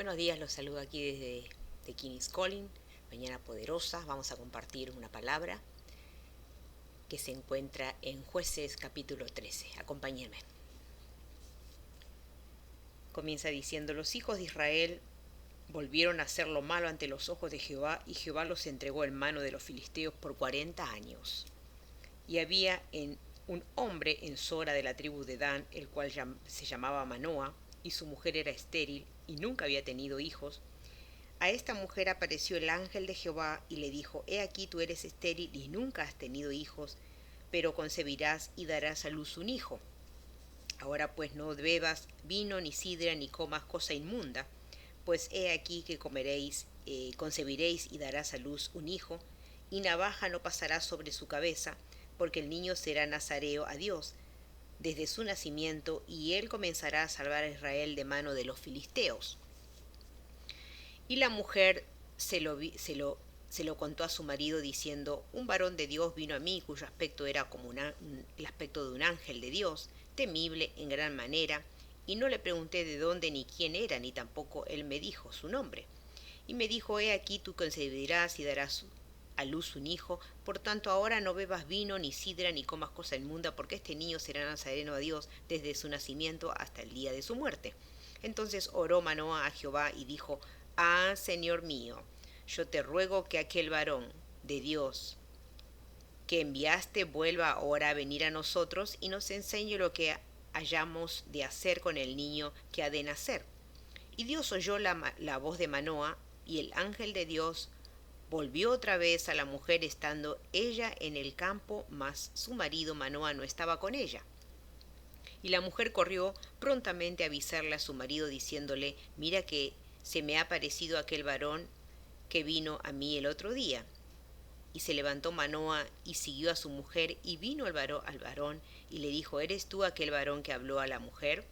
Buenos días, los saludo aquí desde The King's Calling, Mañana Poderosa. Vamos a compartir una palabra que se encuentra en Jueces capítulo 13. Acompáñenme. Comienza diciendo: los hijos de Israel volvieron a hacer lo malo ante los ojos de Jehová, y Jehová los entregó en mano de los filisteos por 40 años. Y había un hombre en Sora de la tribu de Dan, el cual se llamaba Manoa, y su mujer era estéril y nunca había tenido hijos. A esta mujer apareció el ángel de Jehová y le dijo: he aquí, tú eres estéril y nunca has tenido hijos, pero concebirás y darás a luz un hijo. Ahora pues no bebas vino ni sidra ni comas cosa inmunda, pues he aquí que concebiréis y darás a luz un hijo, y navaja no pasará sobre su cabeza, porque el niño será nazareo a Dios desde su nacimiento, y él comenzará a salvar a Israel de mano de los filisteos. Y la mujer se lo contó a su marido diciendo: un varón de Dios vino a mí, cuyo aspecto era como el aspecto de un ángel de Dios, temible en gran manera, y no le pregunté de dónde ni quién era, ni tampoco él me dijo su nombre. Y me dijo: he aquí, tú concebirás y darás a luz un hijo, por tanto ahora no bebas vino, ni sidra, ni comas cosa inmunda, porque este niño será nazareno a Dios desde su nacimiento hasta el día de su muerte. Entonces oró Manoa a Jehová y dijo: ah, Señor mío, yo te ruego que aquel varón de Dios que enviaste vuelva ahora a venir a nosotros y nos enseñe lo que hayamos de hacer con el niño que ha de nacer. Y Dios oyó la voz de Manoa, y el ángel de Dios volvió otra vez a la mujer estando ella en el campo, mas su marido Manoa no estaba con ella. Y la mujer corrió prontamente a avisarle a su marido diciéndole: mira que se me ha parecido aquel varón que vino a mí el otro día. Y se levantó Manoa y siguió a su mujer, y vino al varón y le dijo: ¿eres tú aquel varón que habló a la mujer?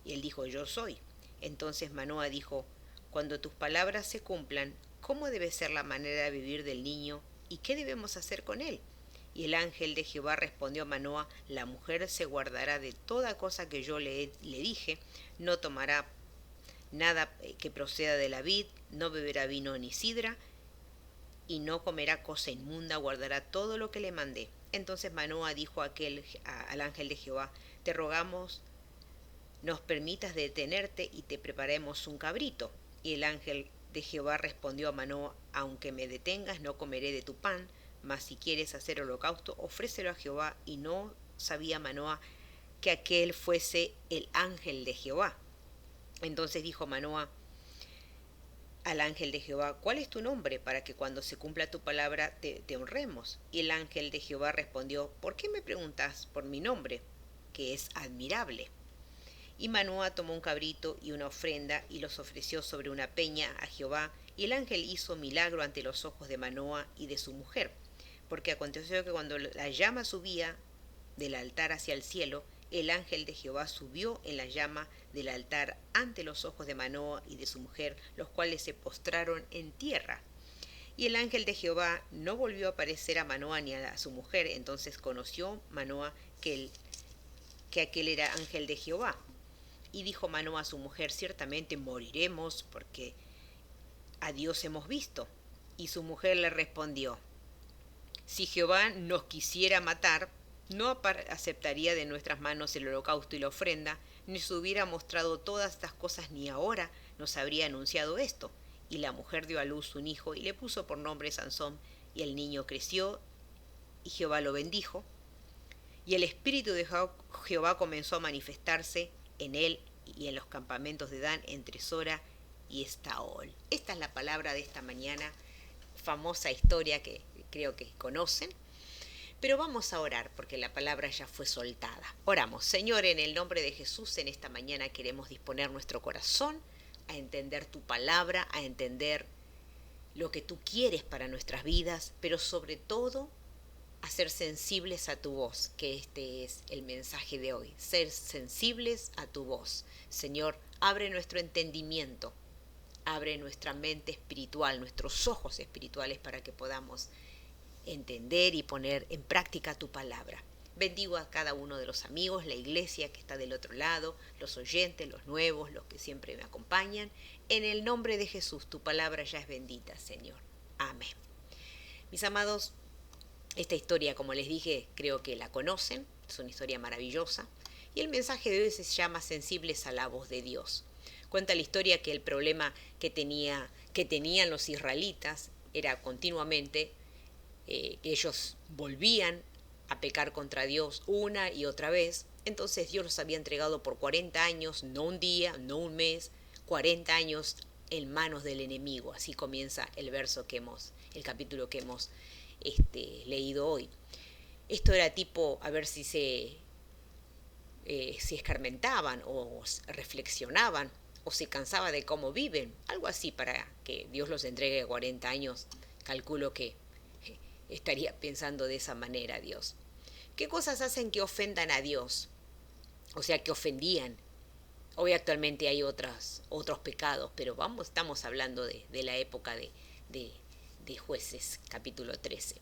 Y él dijo: yo soy. Entonces Manoa dijo: cuando tus palabras se cumplan, ¿cómo debe ser la manera de vivir del niño, y qué debemos hacer con él? Y el ángel de Jehová respondió a Manoa: la mujer se guardará de toda cosa que yo le dije, no tomará nada que proceda de la vid, no beberá vino ni sidra, y no comerá cosa inmunda, guardará todo lo que le mandé. Entonces Manoa dijo al ángel de Jehová: te rogamos nos permitas detenerte y te preparemos un cabrito. Y el ángel de Jehová respondió a Manoa: aunque me detengas, no comeré de tu pan, mas si quieres hacer holocausto, ofrécelo a Jehová. Y no sabía Manoa que aquel fuese el ángel de Jehová. Entonces dijo Manoa al ángel de Jehová: ¿cuál es tu nombre, para que cuando se cumpla tu palabra te honremos? Y el ángel de Jehová respondió: ¿por qué me preguntas por mi nombre, que es admirable? Y Manoa tomó un cabrito y una ofrenda y los ofreció sobre una peña a Jehová, y el ángel hizo milagro ante los ojos de Manoa y de su mujer, porque aconteció que cuando la llama subía del altar hacia el cielo, el ángel de Jehová subió en la llama del altar ante los ojos de Manoa y de su mujer, los cuales se postraron en tierra. Y el ángel de Jehová no volvió a aparecer a Manoa ni a su mujer. Entonces conoció Manoa que aquel era ángel de Jehová. Y dijo Manoa a su mujer: ciertamente moriremos, porque a Dios hemos visto. Y su mujer le respondió: si Jehová nos quisiera matar, no aceptaría de nuestras manos el holocausto y la ofrenda, ni se hubiera mostrado todas estas cosas, ni ahora nos habría anunciado esto. Y la mujer dio a luz un hijo y le puso por nombre Sansón, y el niño creció, y Jehová lo bendijo. Y el espíritu de Jehová comenzó a manifestarse en él y en los campamentos de Dan, entre Sora y Estaol. Esta es la palabra de esta mañana, famosa historia que creo que conocen. Pero vamos a orar porque la palabra ya fue soltada. Oramos. Señor, en el nombre de Jesús, en esta mañana queremos disponer nuestro corazón a entender tu palabra, a entender lo que tú quieres para nuestras vidas, pero sobre todo a ser sensibles a tu voz, que este es el mensaje de hoy, ser sensibles a tu voz. Señor, abre nuestro entendimiento, abre nuestra mente espiritual, nuestros ojos espirituales, para que podamos entender y poner en práctica tu palabra. Bendigo a cada uno de los amigos, la iglesia que está del otro lado, los oyentes, los nuevos, los que siempre me acompañan. En el nombre de Jesús, tu palabra ya es bendita, Señor. Amén. Mis amados, esta historia, como les dije, creo que la conocen, es una historia maravillosa. Y el mensaje de hoy se llama Sensibles a la voz de Dios. Cuenta la historia que el problema que tenían los israelitas era continuamente que ellos volvían a pecar contra Dios una y otra vez. Entonces Dios los había entregado por 40 años, no un día, no un mes, 40 años en manos del enemigo. Así comienza el capítulo que hemos leído hoy. Esto era tipo a ver si se escarmentaban o reflexionaban o se cansaba de cómo viven, algo así, para que Dios los entregue 40 años. Calculo que estaría pensando de esa manera Dios. ¿Qué cosas hacen que ofendan a Dios? O sea, que ofendían. Hoy actualmente hay otros pecados, pero estamos hablando de la época de Jueces, capítulo 13.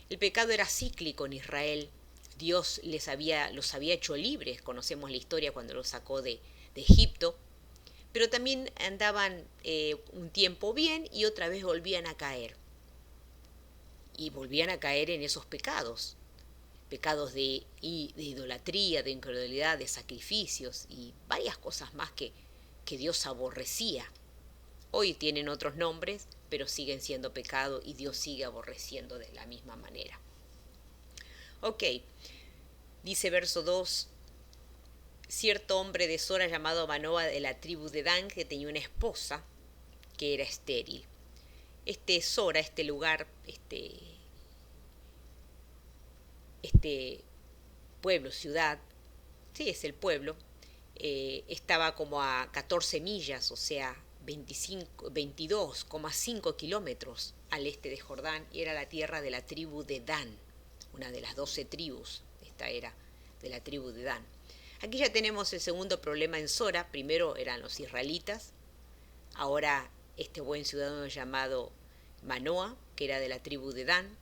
El pecado era cíclico en Israel. Dios los había hecho libres, conocemos la historia cuando los sacó de Egipto, pero también andaban un tiempo bien y otra vez volvían a caer. Y volvían a caer en esos pecados de idolatría, de incredulidad, de sacrificios y varias cosas más que Dios aborrecía. Hoy tienen otros nombres, pero siguen siendo pecado y Dios sigue aborreciendo de la misma manera. Ok, dice verso 2, cierto hombre de Sora llamado Manoa de la tribu de Dan, que tenía una esposa que era estéril. Sora, este lugar, pueblo, ciudad, sí, es el pueblo, estaba como a 14 millas, o sea, 22,5 kilómetros al este de Jordán, y era la tierra de la tribu de Dan, una de las 12 tribus, esta era de la tribu de Dan. Aquí ya tenemos el segundo problema en Sora. Primero eran los israelitas, ahora este buen ciudadano llamado Manoa, que era de la tribu de Dan,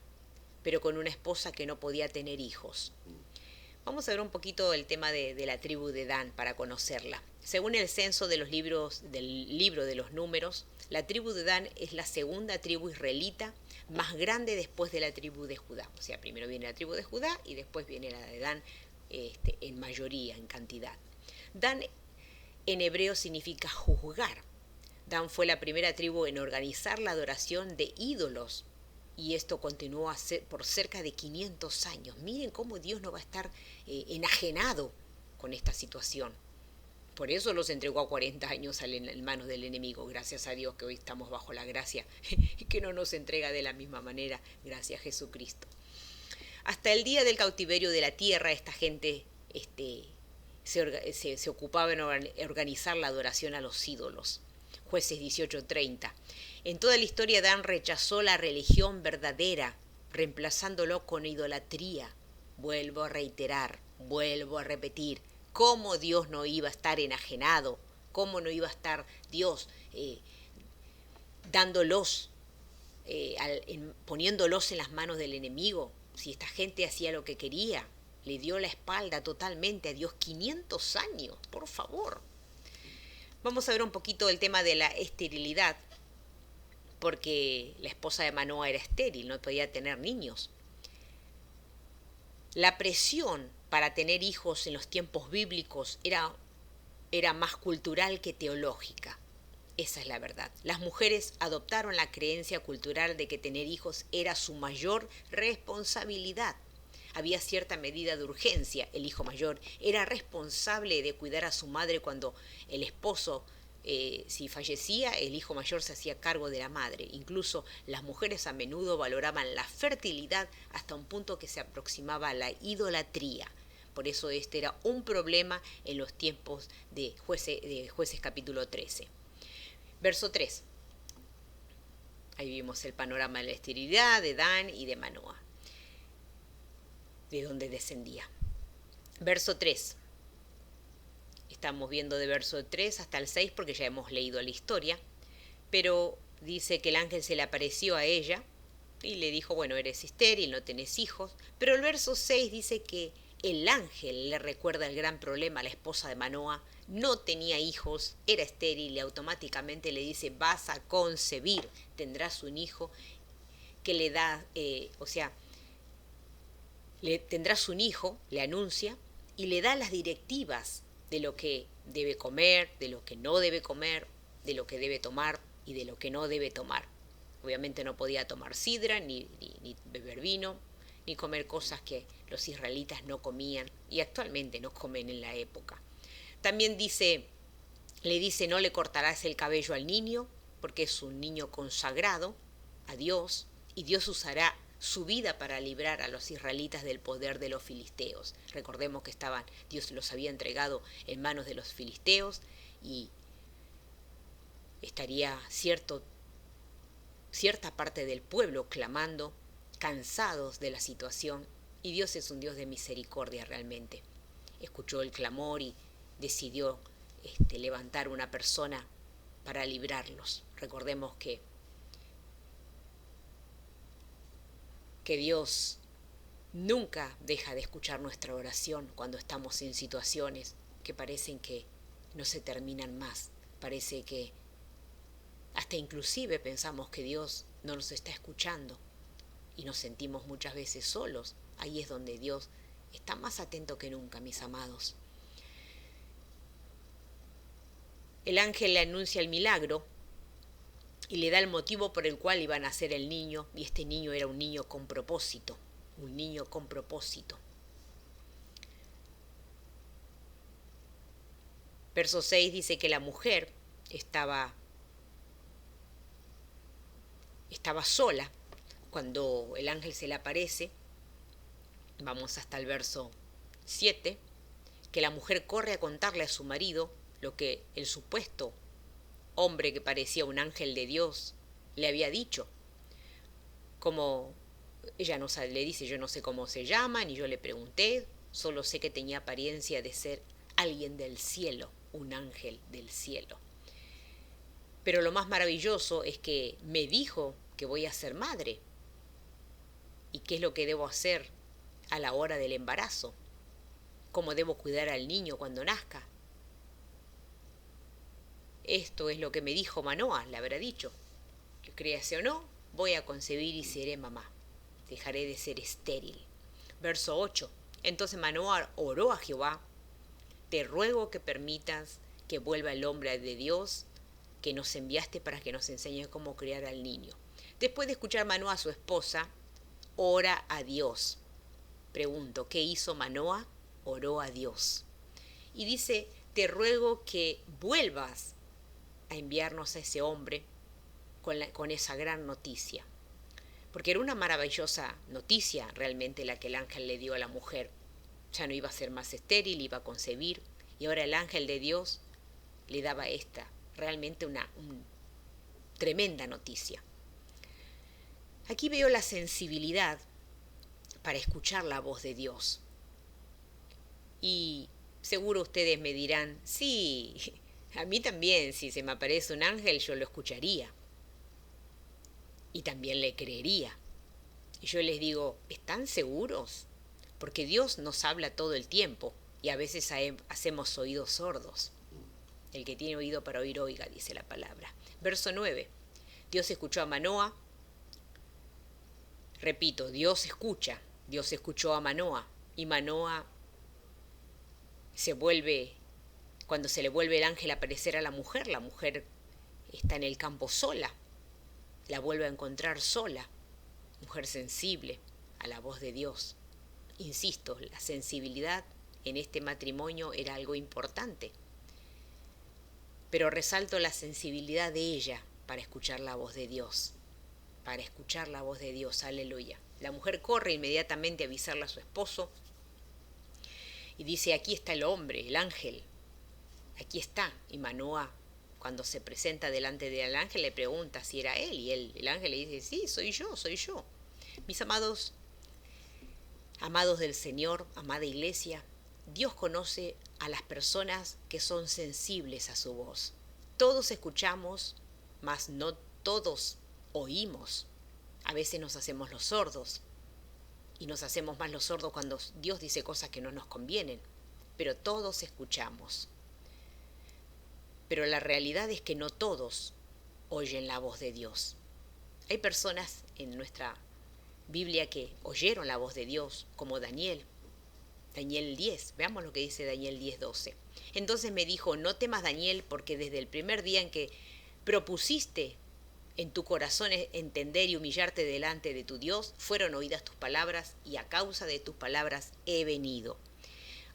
pero con una esposa que no podía tener hijos. Vamos a ver un poquito el tema de la tribu de Dan para conocerla. Según el censo del libro de los números, la tribu de Dan es la segunda tribu israelita más grande después de la tribu de Judá. O sea, primero viene la tribu de Judá y después viene la de Dan en mayoría, en cantidad. Dan en hebreo significa juzgar. Dan fue la primera tribu en organizar la adoración de ídolos. Y esto continuó por cerca de 500 años. Miren cómo Dios no va a estar enajenado con esta situación. Por eso los entregó a 40 años en manos del enemigo. Gracias a Dios que hoy estamos bajo la gracia y que no nos entrega de la misma manera. Gracias a Jesucristo. Hasta el día del cautiverio de la tierra, esta gente se ocupaba en organizar la adoración a los ídolos. Jueces 18:30. En toda la historia Dan rechazó la religión verdadera, reemplazándolo con idolatría. Vuelvo a reiterar, vuelvo a repetir, cómo Dios no iba a estar enajenado, cómo no iba a estar Dios poniéndolos en las manos del enemigo. Si esta gente hacía lo que quería, le dio la espalda totalmente a Dios. 500 años, por favor. Vamos a ver un poquito el tema de la esterilidad, porque la esposa de Manoa era estéril, no podía tener niños. La presión para tener hijos en los tiempos bíblicos era más cultural que teológica. Esa es la verdad. Las mujeres adoptaron la creencia cultural de que tener hijos era su mayor responsabilidad. Había cierta medida de urgencia. El hijo mayor era responsable de cuidar a su madre cuando el esposo, si fallecía, el hijo mayor se hacía cargo de la madre. Incluso las mujeres a menudo valoraban la fertilidad hasta un punto que se aproximaba a la idolatría. Por eso este era un problema en los tiempos de Jueces capítulo 13. Verso 3. Ahí vimos el panorama de la esterilidad de Dan y de Manoa, de donde descendía. Verso 3. Estamos viendo de verso 3 hasta el 6 porque ya hemos leído la historia, pero dice que el ángel se le apareció a ella y le dijo, bueno, eres estéril, no tenés hijos. Pero el verso 6 dice que el ángel le recuerda el gran problema a la esposa de Manoa. No tenía hijos, era estéril y automáticamente le dice, vas a concebir, tendrás un hijo que le da, tendrás un hijo, le anuncia, y le da las directivas de lo que debe comer, de lo que no debe comer, de lo que debe tomar y de lo que no debe tomar. Obviamente no podía tomar sidra, ni beber vino, ni comer cosas que los israelitas no comían y actualmente no comen en la época. También le dice, no le cortarás el cabello al niño, porque es un niño consagrado a Dios, y Dios usará su vida para librar a los israelitas del poder de los filisteos. Recordemos que Dios los había entregado en manos de los filisteos y estaría cierta parte del pueblo clamando, cansados de la situación, y Dios es un Dios de misericordia realmente. Escuchó el clamor y decidió levantar una persona para librarlos. Recordemos que Dios nunca deja de escuchar nuestra oración cuando estamos en situaciones que parecen que no se terminan más. Parece que hasta inclusive pensamos que Dios no nos está escuchando y nos sentimos muchas veces solos. Ahí es donde Dios está más atento que nunca, mis amados. El ángel le anuncia el milagro y le da el motivo por el cual iba a nacer el niño, y este niño era un niño con propósito, un niño con propósito. Verso 6 dice que la mujer estaba sola cuando el ángel se le aparece. Vamos hasta el verso 7, que la mujer corre a contarle a su marido lo que el supuesto hombre que parecía un ángel de Dios le había dicho. Como ella no sabe, le dice, yo no sé cómo se llama, ni yo le pregunté, solo sé que tenía apariencia de ser alguien del cielo, un ángel del cielo. Pero lo más maravilloso es que me dijo que voy a ser madre. ¿Y qué es lo que debo hacer a la hora del embarazo? ¿Cómo debo cuidar al niño cuando nazca? Esto es lo que me dijo Manoa, le habrá dicho. Que créase o no, voy a concebir y seré mamá. Dejaré de ser estéril. Verso 8. Entonces Manoa oró a Jehová, te ruego que permitas que vuelva el hombre de Dios que nos enviaste para que nos enseñe cómo criar al niño. Después de escuchar Manoa a su esposa, ora a Dios. Pregunto, ¿qué hizo Manoa? Oró a Dios. Y dice, te ruego que vuelvas a enviarnos a ese hombre con esa gran noticia. Porque era una maravillosa noticia realmente la que el ángel le dio a la mujer. Ya no iba a ser más estéril, iba a concebir. Y ahora el ángel de Dios le daba realmente una tremenda noticia. Aquí veo la sensibilidad para escuchar la voz de Dios. Y seguro ustedes me dirán, sí, a mí también, si se me aparece un ángel, yo lo escucharía. Y también le creería. Y yo les digo, ¿están seguros? Porque Dios nos habla todo el tiempo y a veces hacemos oídos sordos. El que tiene oído para oír, oiga, dice la palabra. Verso 9. Dios escuchó a Manoa. Repito, Dios escuchó a Manoa. Y Manoa cuando se le vuelve el ángel a aparecer a la mujer está en el campo sola. La vuelve a encontrar sola. Mujer sensible a la voz de Dios. Insisto, la sensibilidad en este matrimonio era algo importante. Pero resalto la sensibilidad de ella para escuchar la voz de Dios. Para escuchar la voz de Dios, aleluya. La mujer corre inmediatamente a avisarle a su esposo y dice, aquí está el hombre, el ángel. Aquí está. Y Manoa, cuando se presenta delante del ángel, le pregunta si era él. Y el ángel le dice, sí, soy yo. Mis amados del Señor, amada iglesia, Dios conoce a las personas que son sensibles a su voz. Todos escuchamos, mas no todos oímos. A veces nos hacemos los sordos, y nos hacemos más los sordos cuando Dios dice cosas que no nos convienen, pero todos escuchamos. Pero la realidad es que no todos oyen la voz de Dios. Hay personas en nuestra Biblia que oyeron la voz de Dios, como Daniel 10, veamos lo que dice Daniel 10:12. Entonces me dijo, no temas, Daniel, porque desde el primer día en que propusiste en tu corazón entender y humillarte delante de tu Dios, fueron oídas tus palabras, y a causa de tus palabras he venido.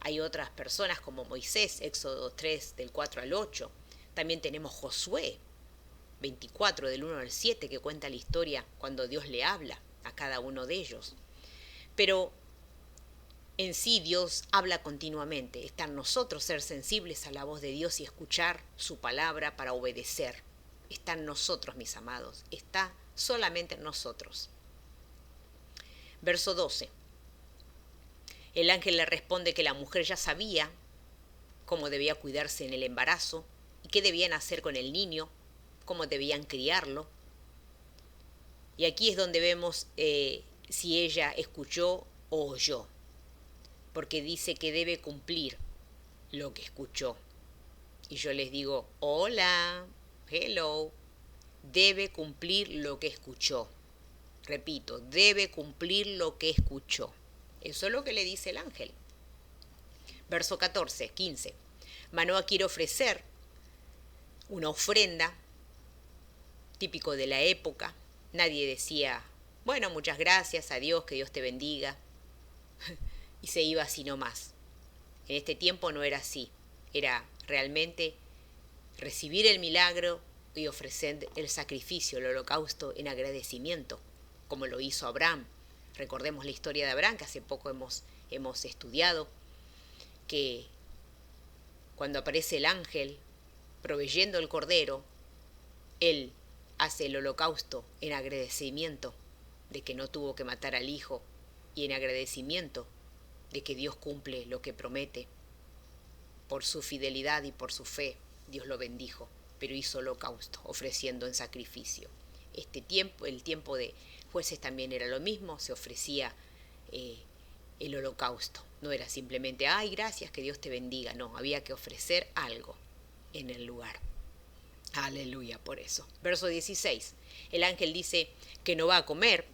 Hay otras personas como Moisés, Éxodo 3, del 4 al 8. También tenemos Josué 24, del 1 al 7, que cuenta la historia cuando Dios le habla a cada uno de ellos. Pero en sí Dios habla continuamente. Está en nosotros ser sensibles a la voz de Dios y escuchar su palabra para obedecer. Está en nosotros, mis amados. Está solamente en nosotros. Verso 12. El ángel le responde que la mujer ya sabía cómo debía cuidarse en el embarazo y qué debían hacer con el niño, cómo debían criarlo. Y aquí es donde vemos si ella escuchó o oyó, porque dice que debe cumplir lo que escuchó. Y yo les digo, hola, hello, debe cumplir lo que escuchó. Repito, debe cumplir lo que escuchó. Eso es lo que le dice el ángel. Verso 15. Manoa quiere ofrecer una ofrenda, típico de la época. Nadie decía, bueno, muchas gracias, adiós, que Dios te bendiga. Y se iba así nomás. En este tiempo no era así. Era realmente recibir el milagro y ofrecer el sacrificio, el holocausto, en agradecimiento, como lo hizo Abraham. Recordemos la historia de Abraham, que hace poco hemos estudiado, que cuando aparece el ángel proveyendo el cordero, él hace el holocausto en agradecimiento de que no tuvo que matar al hijo y en agradecimiento de que Dios cumple lo que promete. Por su fidelidad y por su fe, Dios lo bendijo, pero hizo holocausto, ofreciendo en sacrificio. El tiempo de Jueces también era lo mismo, se ofrecía el holocausto. No era simplemente, ay, gracias, que Dios te bendiga. No, había que ofrecer algo en el lugar. Aleluya por eso. Verso 16. El ángel dice que no va a comer.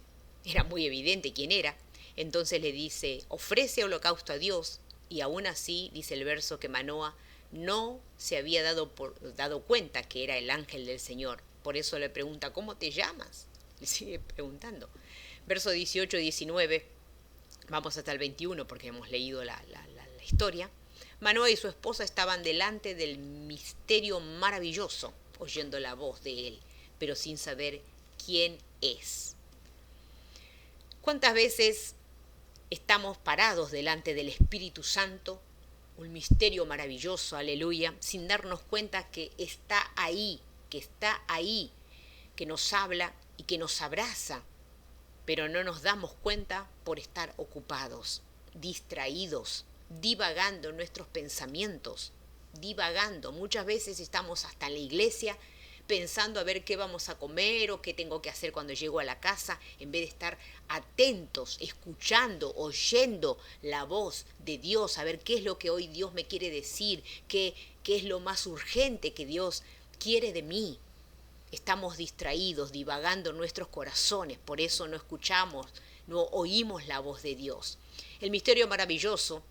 Era muy evidente quién era. Entonces le dice, ofrece holocausto a Dios. Y aún así, dice el verso, que Manoa no se había dado cuenta que era el ángel del Señor. Por eso le pregunta, ¿cómo te llamas? Le sigue preguntando. Verso 18 y 19. Vamos hasta el 21 porque hemos leído la historia. Manoa y su esposa estaban delante del misterio maravilloso, oyendo la voz de él, pero sin saber quién es. ¿Cuántas veces estamos parados delante del Espíritu Santo, un misterio maravilloso, aleluya, sin darnos cuenta que está ahí, que nos habla y que nos abraza, pero no nos damos cuenta por estar ocupados, distraídos, divagando en nuestros pensamientos, divagando? Muchas veces estamos hasta en la iglesia pensando a ver qué vamos a comer o qué tengo que hacer cuando llego a la casa, en vez de estar atentos, escuchando, oyendo la voz de Dios, a ver qué es lo que hoy Dios me quiere decir, qué es lo más urgente que Dios quiere de mí. Estamos distraídos, divagando en nuestros corazones, por eso no escuchamos, no oímos la voz de Dios. El misterio maravilloso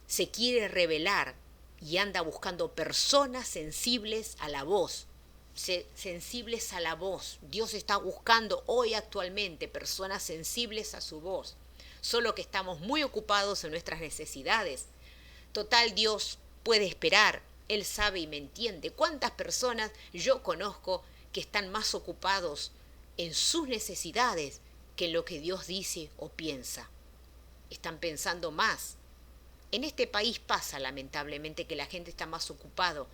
se quiere revelar y anda buscando personas sensibles a la voz, sensibles a la voz. Dios está buscando hoy actualmente personas sensibles a su voz, solo que estamos muy ocupados en nuestras necesidades. Total, Dios puede esperar, Él sabe y me entiende. ¿Cuántas personas yo conozco que están más ocupados en sus necesidades que en lo que Dios dice o piensa? Están pensando más. En este país pasa lamentablemente que la gente está más ocupado,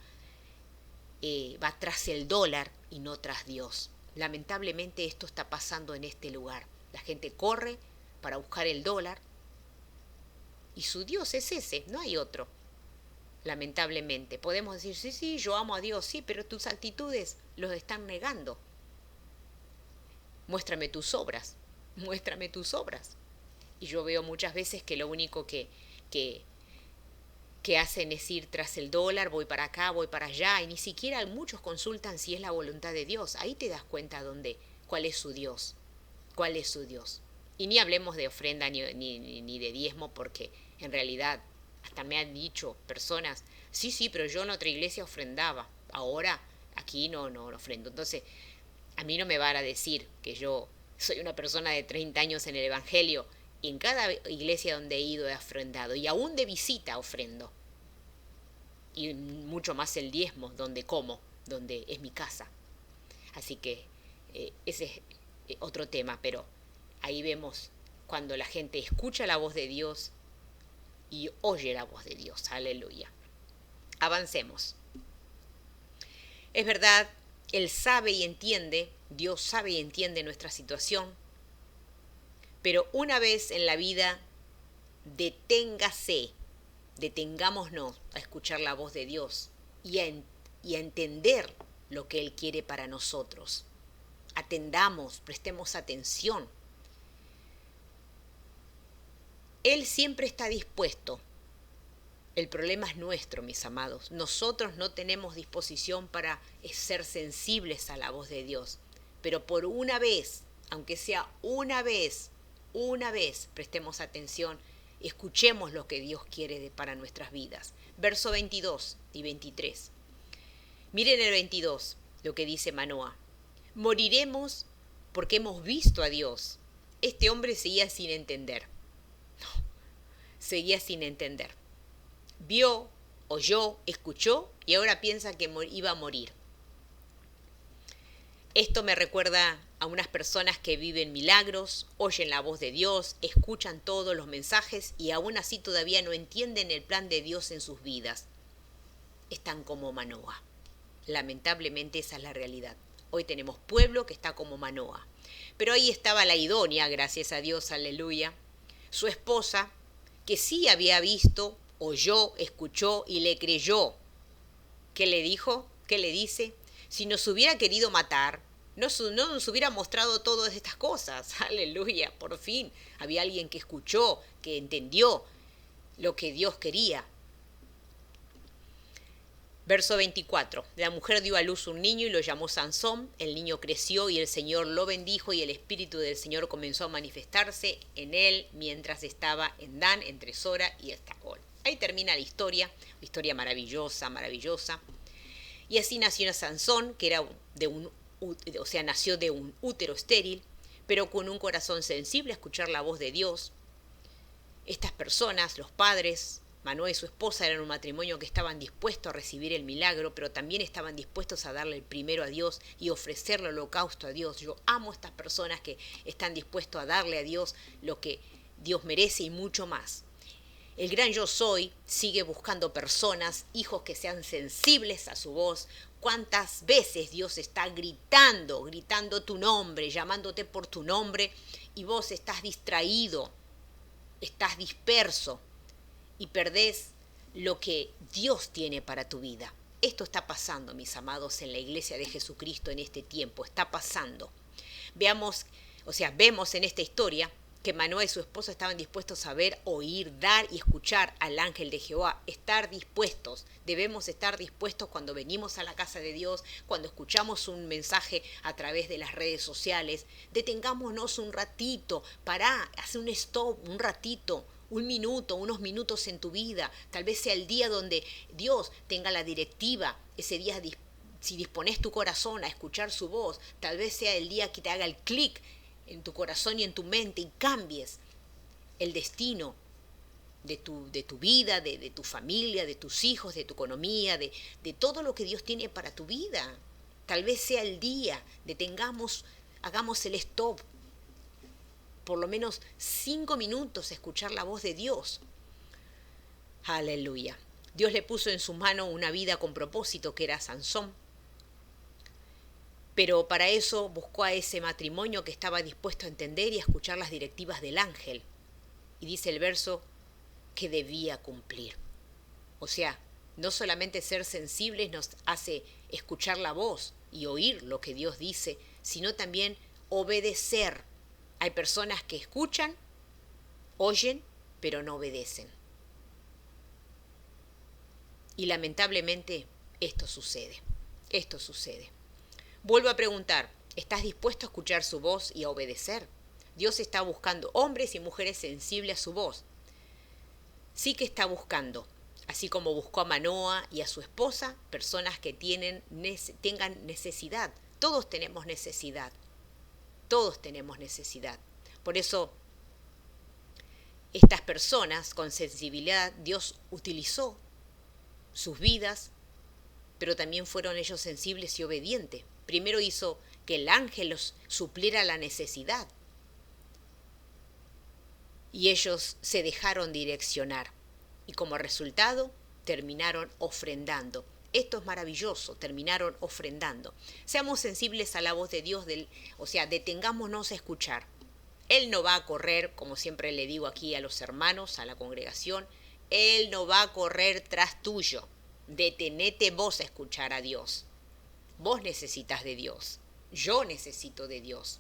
va tras el dólar y no tras Dios. Lamentablemente esto está pasando en este lugar. La gente corre para buscar el dólar y su Dios es ese, no hay otro. Lamentablemente podemos decir, sí, yo amo a Dios, sí, pero tus actitudes los están negando. muéstrame tus obras, muéstrame tus obras. Y yo veo muchas veces que lo único que, que hacen es ir tras el dólar, voy para acá, voy para allá, y ni siquiera muchos consultan si es la voluntad de Dios. Ahí te das cuenta cuál es su Dios, cuál es su Dios. Y ni hablemos de ofrenda ni de diezmo, porque en realidad hasta me han dicho personas, sí, pero yo en otra iglesia ofrendaba, ahora aquí no ofrendo. Entonces, a mí no me van a decir que yo soy una persona de 30 años en el Evangelio y en cada iglesia donde he ido he ofrendado, y aún de visita ofrendo. Y mucho más el diezmo, donde como, donde es mi casa. Así que ese es otro tema, pero ahí vemos cuando la gente escucha la voz de Dios y oye la voz de Dios. Aleluya. Avancemos. Es verdad, Él sabe y entiende, Dios sabe y entiende nuestra situación, pero una vez en la vida, detengámonos a escuchar la voz de Dios y a entender lo que Él quiere para nosotros. Atendamos, prestemos atención. Él siempre está dispuesto. El problema es nuestro, mis amados. Nosotros no tenemos disposición para ser sensibles a la voz de Dios. Pero por una vez, aunque sea una vez, prestemos atención, escuchemos lo que Dios quiere para nuestras vidas. Verso 22 y 23. Miren el 22, lo que dice Manoa. Moriremos porque hemos visto a Dios. Este hombre seguía sin entender. Seguía sin entender. Vio, oyó, escuchó y ahora piensa que iba a morir. Esto me recuerda a unas personas que viven milagros, oyen la voz de Dios, escuchan todos los mensajes y aún así todavía no entienden el plan de Dios en sus vidas. Están como Manoa. Lamentablemente esa es la realidad. Hoy tenemos pueblo que está como Manoa. Pero ahí estaba la idónea, gracias a Dios, aleluya, su esposa, que sí había visto, oyó, escuchó y le creyó. ¿Qué le dijo? ¿Qué le dice? Si nos hubiera querido matar, no nos hubiera mostrado todas estas cosas. Aleluya, por fin. Había alguien que escuchó, que entendió lo que Dios quería. Verso 24. La mujer dio a luz un niño y lo llamó Sansón. El niño creció y el Señor lo bendijo y el Espíritu del Señor comenzó a manifestarse en él mientras estaba en Dan, entre Sora y Estaol. Ahí termina la historia maravillosa, maravillosa. Y así nació Sansón, que era nació de un útero estéril, pero con un corazón sensible a escuchar la voz de Dios. Estas personas, los padres, Manoa y su esposa, eran un matrimonio que estaban dispuestos a recibir el milagro, pero también estaban dispuestos a darle el primero a Dios y ofrecerle el holocausto a Dios. Yo amo a estas personas que están dispuestos a darle a Dios lo que Dios merece y mucho más. El gran yo soy sigue buscando personas, hijos que sean sensibles a su voz. ¿Cuántas veces Dios está gritando tu nombre, llamándote por tu nombre, y vos estás distraído, estás disperso y perdés lo que Dios tiene para tu vida? Esto está pasando, mis amados, en la iglesia de Jesucristo en este tiempo. Está pasando. Vemos en esta historia que Manoa y su esposa estaban dispuestos a ver, oír, dar y escuchar al ángel de Jehová. Estar dispuestos. Debemos estar dispuestos cuando venimos a la casa de Dios, cuando escuchamos un mensaje a través de las redes sociales. Detengámonos un ratito, pará, haz un stop, un ratito, un minuto, unos minutos en tu vida. Tal vez sea el día donde Dios tenga la directiva, ese día si dispones tu corazón a escuchar su voz, tal vez sea el día que te haga el clic en tu corazón y en tu mente y cambies el destino de tu vida, de tu familia, de tus hijos, de tu economía, de todo lo que Dios tiene para tu vida. Tal vez sea el día, hagamos el stop, por lo menos 5 minutos a escuchar la voz de Dios. Aleluya. Dios le puso en su mano una vida con propósito, que era Sansón. Pero para eso buscó a ese matrimonio que estaba dispuesto a entender y a escuchar las directivas del ángel. Y dice el verso que debía cumplir. O sea, no solamente ser sensibles nos hace escuchar la voz y oír lo que Dios dice, sino también obedecer. Hay personas que escuchan, oyen, pero no obedecen. Y lamentablemente esto sucede. Esto sucede. Vuelvo a preguntar, ¿estás dispuesto a escuchar su voz y a obedecer? Dios está buscando hombres y mujeres sensibles a su voz. Sí que está buscando, así como buscó a Manoa y a su esposa, personas que tengan necesidad. Todos tenemos necesidad. Todos tenemos necesidad. Por eso, estas personas con sensibilidad, Dios utilizó sus vidas, pero también fueron ellos sensibles y obedientes. Primero hizo que el ángel los supliera la necesidad. Y ellos se dejaron direccionar. Y como resultado, terminaron ofrendando. Esto es maravilloso, terminaron ofrendando. Seamos sensibles a la voz de Dios, detengámonos a escuchar. Él no va a correr, como siempre le digo aquí a los hermanos, a la congregación, Él no va a correr tras tuyo. Detenete vos a escuchar a Dios. Vos necesitas de Dios. Yo necesito de Dios.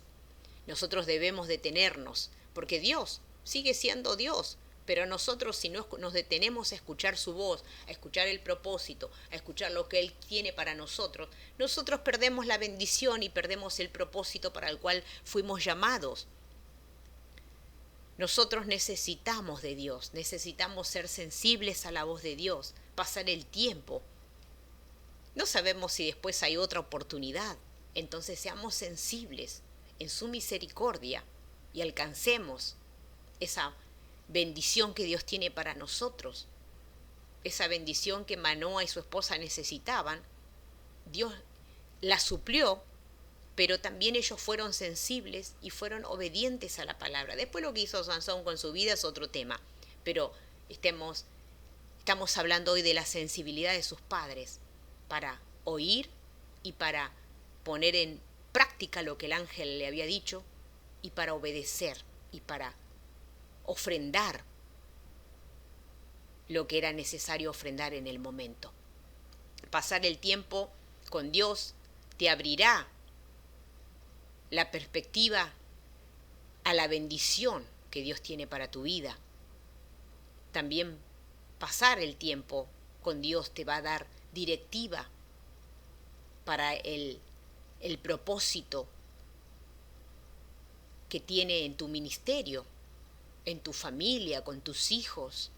Nosotros debemos detenernos, porque Dios sigue siendo Dios. Pero nosotros, si no nos detenemos a escuchar su voz, a escuchar el propósito, a escuchar lo que Él tiene para nosotros, nosotros perdemos la bendición y perdemos el propósito para el cual fuimos llamados. Nosotros necesitamos de Dios, necesitamos ser sensibles a la voz de Dios, pasar el tiempo. No sabemos si después hay otra oportunidad, entonces seamos sensibles en su misericordia y alcancemos esa bendición que Dios tiene para nosotros. Esa bendición que Manoa y su esposa necesitaban, Dios la suplió, pero también ellos fueron sensibles y fueron obedientes a la palabra. Después lo que hizo Sansón con su vida es otro tema, pero estamos hablando hoy de la sensibilidad de sus padres para oír y para poner en práctica lo que el ángel le había dicho y para obedecer y para ofrendar lo que era necesario ofrendar en el momento. Pasar el tiempo con Dios te abrirá la perspectiva a la bendición que Dios tiene para tu vida. También pasar el tiempo con Dios te va a dar directiva para el propósito que tiene en tu ministerio, en tu familia, con tus hijos.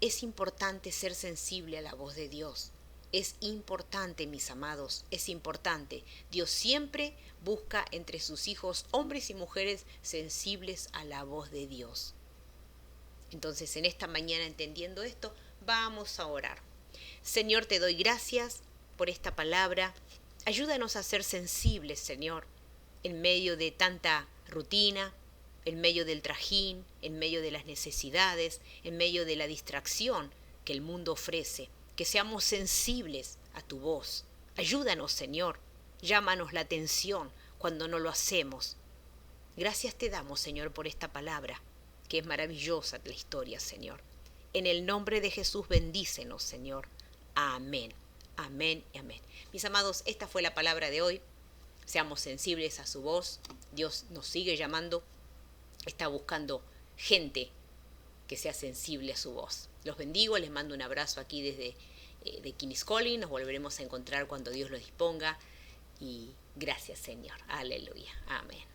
Es importante ser sensible a la voz de Dios. Es importante, mis amados, es importante. Dios siempre busca entre sus hijos hombres y mujeres sensibles a la voz de Dios. Entonces, en esta mañana, entendiendo esto, vamos a orar. Señor, te doy gracias por esta palabra. Ayúdanos a ser sensibles, Señor, en medio de tanta rutina, en medio del trajín, en medio de las necesidades, en medio de la distracción que el mundo ofrece. Que seamos sensibles a tu voz. Ayúdanos, Señor. Llámanos la atención cuando no lo hacemos. Gracias te damos, Señor, por esta palabra, que es maravillosa la historia, Señor. En el nombre de Jesús, bendícenos, Señor. Amén. Amén y amén. Mis amados, esta fue la palabra de hoy. Seamos sensibles a su voz. Dios nos sigue llamando. Está buscando gente que sea sensible a su voz. Los bendigo, les mando un abrazo aquí desde de King's Calling. Nos volveremos a encontrar cuando Dios lo disponga. Y gracias, Señor. Aleluya. Amén.